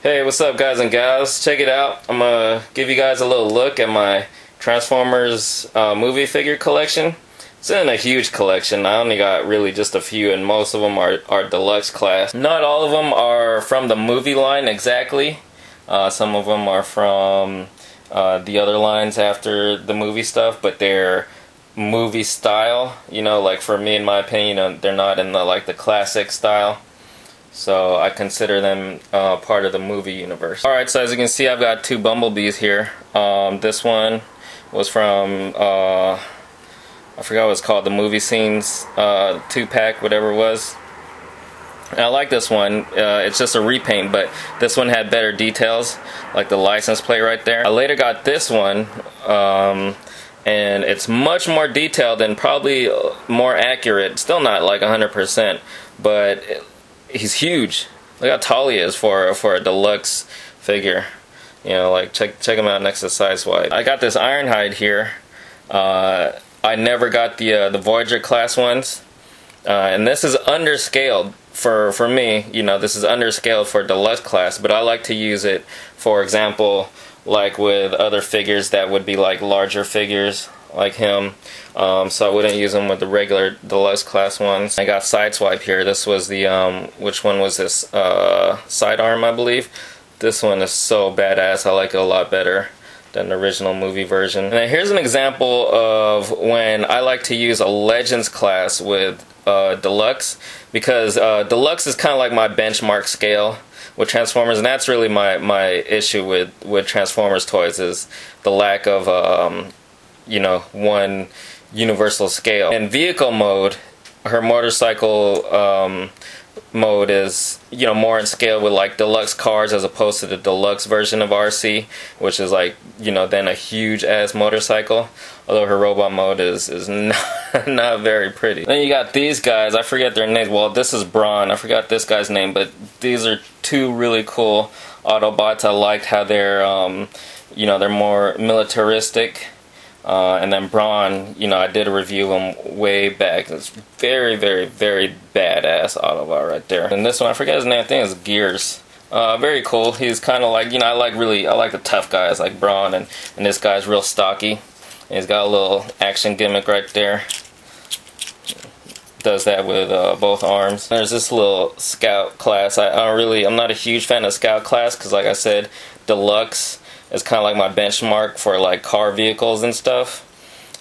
Hey, what's up guys and gals? Check it out. I'm gonna give you guys a little look at my Transformers movie figure collection. It's in a huge collection. I only got really just a few, and most of them are deluxe class. Not all of them are from the movie line exactly. Some of them are from the other lines after the movie stuff, but they're movie style. You know, like for me, in my opinion, they're not in the classic style. So I consider them part of the movie universe. Alright, so as you can see, I've got two Bumblebees here. This one was from, I forgot what it's called, the movie scenes 2-pack, whatever it was. And I like this one. It's just a repaint, but this one had better details, like the license plate right there. I later got this one, and it's much more detailed and probably more accurate. Still not like 100%, but he's huge. Look how tall he is for a deluxe figure. You know, like check him out next to Sideswipe. I got this Ironhide here. I never got the Voyager class ones, and this is underscaled for me. You know, this is underscaled for deluxe class, but I like to use it, for example, like with other figures that would be like larger figures like him. So I wouldn't use them with the regular deluxe class ones. I got Sideswipe here. This was the which one was this? Sidearm, I believe. This one is so badass. I like it a lot better than the original movie version. And then here's an example of when I like to use a Legends class with deluxe, because deluxe is kind of like my benchmark scale with Transformers, and that's really my issue with Transformers toys, is the lack of you know, one universal scale. In vehicle mode, her motorcycle mode is, you know, more in scale with like deluxe cars, as opposed to the deluxe version of Arcee, which is like, you know, then a huge ass motorcycle. Although her robot mode is not very pretty. Then you got these guys. I forget their names. Well, this is Brawn. I forgot this guy's name, but these are two really cool Autobots. I liked how they're you know, they're more militaristic. And then Brawn, you know, I did a review of him way back. It's very, very, very badass Autobot right there. And this one, I forget his name. I think it's Gears. Very cool. He's kind of like, you know, I like the tough guys like Brawn, and this guy's real stocky. And he's got a little action gimmick right there. Does that with both arms. There's this little Scout class. I'm not a huge fan of Scout class, because like I said, deluxe is kind of like my benchmark for like car vehicles and stuff.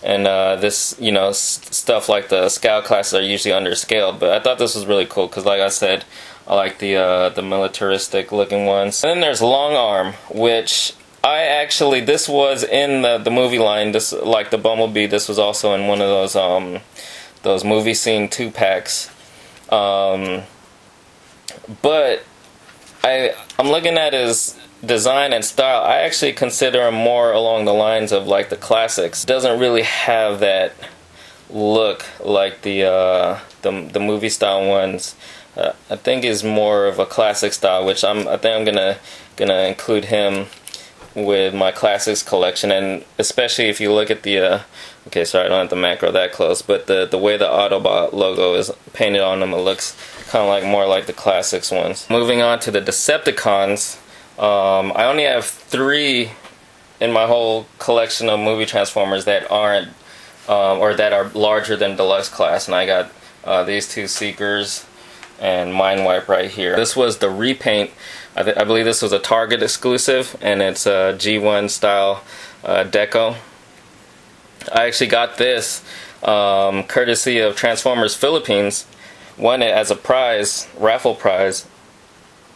And this, you know, stuff like the Scout classes are usually underscaled, but I thought this was really cool because, like I said, I like the militaristic looking ones. And then there's Long Arm, which this was in the movie line. This, like the Bumblebee, this was also in one of those movie scene 2-packs. But I'm looking at his design and style. I actually consider him more along the lines of like the classics. Doesn't really have that look like the movie style ones. I think is more of a classic style, which I think I'm gonna include him with my classics collection. And especially if you look at the okay, sorry, I don't have the macro that close, but the way the Autobot logo is painted on them, it looks kind of like more like the classics ones. Moving on to the Decepticons. I only have 3 in my whole collection of movie Transformers that aren't, or that are larger than deluxe class, and I got these 2 Seekers and Mindwipe right here. This was the repaint. I believe this was a Target exclusive, and it's a G1 style deco. I actually got this courtesy of Transformers Philippines. Won it as a prize, raffle prize.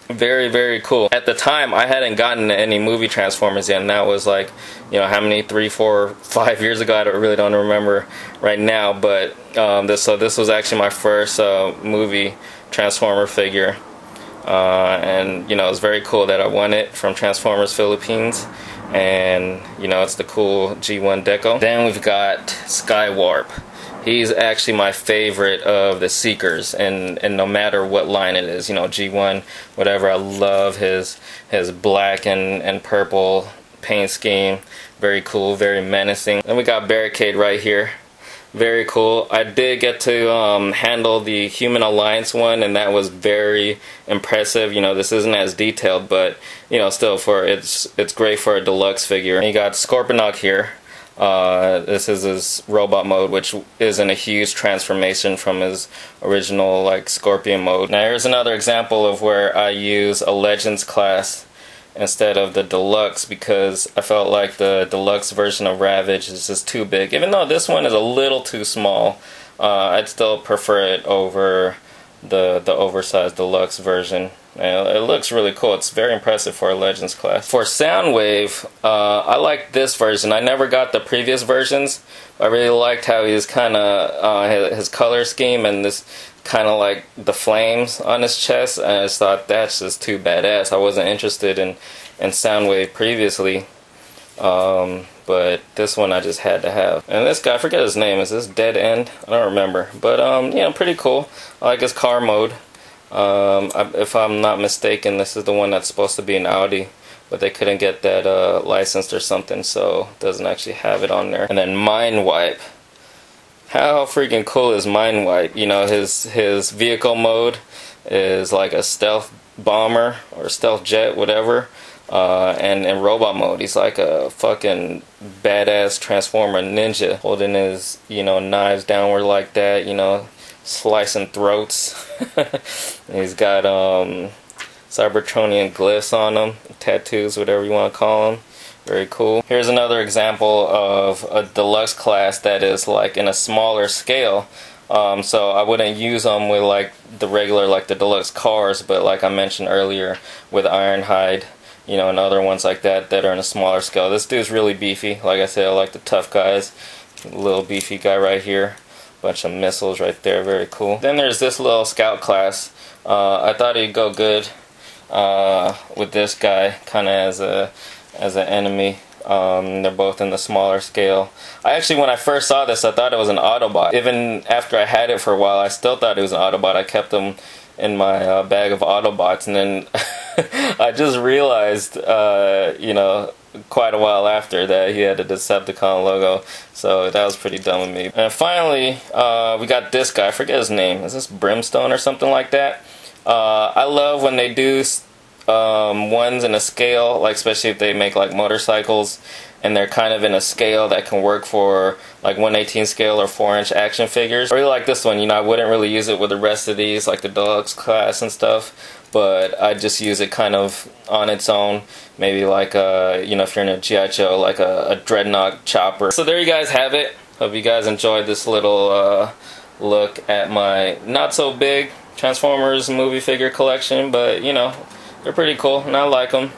Very, very cool. At the time, I hadn't gotten any movie Transformers yet, and that was like, you know, how many, 3, 4, 5 years ago? I really don't remember right now, but this was actually my first movie Transformer figure, and you know, it was very cool that I won it from Transformers Philippines, and you know, it's the cool G1 deco. Then we've got Skywarp. He's actually my favorite of the Seekers, and no matter what line it is, you know, G1, whatever, I love his black and purple paint scheme. Very cool, very menacing. Then we got Barricade right here. very cool. I did get to handle the Human Alliance one, and that was very impressive. You know, this isn't as detailed, but you know, still it's great for a deluxe figure. And you got Scorponok here. This is his robot mode, which isn't a huge transformation from his original like Scorpion mode. Now here's another example of where I use a Legends class instead of the deluxe, because I felt like the deluxe version of Ravage is just too big. Even though this one is a little too small, I'd still prefer it over the oversized deluxe version. It looks really cool. It's very impressive for a Legends class. For Soundwave, I like this version. I never got the previous versions. I really liked how he's kind of his color scheme and this kind of like the flames on his chest. I just thought that's just too badass. I wasn't interested in Soundwave previously, but this one I just had to have. And this guy, I forget his name. Is this Dead End? I don't remember. But yeah, pretty cool. I like his car mode. If I'm not mistaken, this is the one that's supposed to be an Audi, but they couldn't get that licensed or something, so it doesn't actually have it on there. And then Mindwipe. How freaking cool is Mindwipe? You know, his vehicle mode is like a stealth bomber or stealth jet, whatever. And in robot mode, he's like a fucking badass transformer ninja, holding his, you know, knives downward like that, you know, slicing throats. He's got Cybertronian glyphs on him, tattoos, whatever you want to call them. Very cool. Here's another example of a deluxe class that is like in a smaller scale. So I wouldn't use them with like the regular, like the deluxe cars, but like I mentioned earlier with Ironhide, you know, and other ones like that that are in a smaller scale. This dude's really beefy. Like I said, I like the tough guys. Little beefy guy right here. Bunch of missiles right there. Very cool. Then there's this little scout class. I thought he'd go good with this guy, kind of as an enemy. They're both in the smaller scale. I actually, when I first saw this, I thought it was an Autobot. Even after I had it for a while, I still thought it was an Autobot. I kept them in my bag of Autobots, and then I just realized, you know, quite a while after that he had a Decepticon logo, so that was pretty dumb of me. And finally, we got this guy. I forget his name. Is this Brimstone or something like that? I love when they do ones in a scale, like especially if they make like motorcycles and they're kind of in a scale that can work for like 1/18 scale or 4-inch action figures. I really like this one. You know, I wouldn't really use it with the rest of these, like the deluxe class and stuff, but I just use it kind of on its own. Maybe like you know, if you're in a G.I. Joe, like a Dreadnought chopper. So there you guys have it. Hope you guys enjoyed this little look at my not so big Transformers movie figure collection, but you know, they're pretty cool and I like them.